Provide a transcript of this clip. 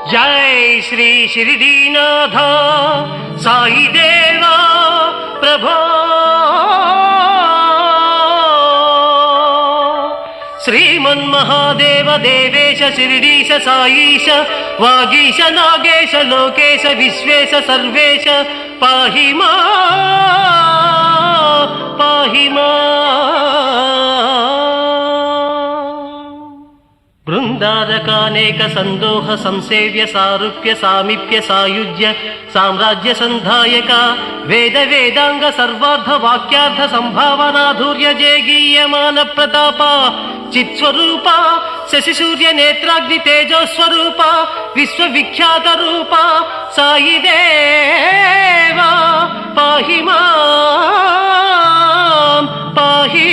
जय श्री शिरडीनाथ साई देवा प्रभो श्रीमन्महादेव देवेश शिरडीश साईश वागीश नागेश लोकेश विश्वेश सर्वेश पाहि मां बृंदारकानेक संदोह संसेव्य सारूप्य सामीप्य सायुज्य साम्राज्य संधायक वेद वेदांग सर्वार्थ वाक्यार्थ संभावनाधुर्य जयगीयमान प्रताप चित्स्वरूप शशि सूर्य नेत्राग्नि तेजो स्वरूप विश्वविख्यात रूप साई देवा पाहि मां पाहि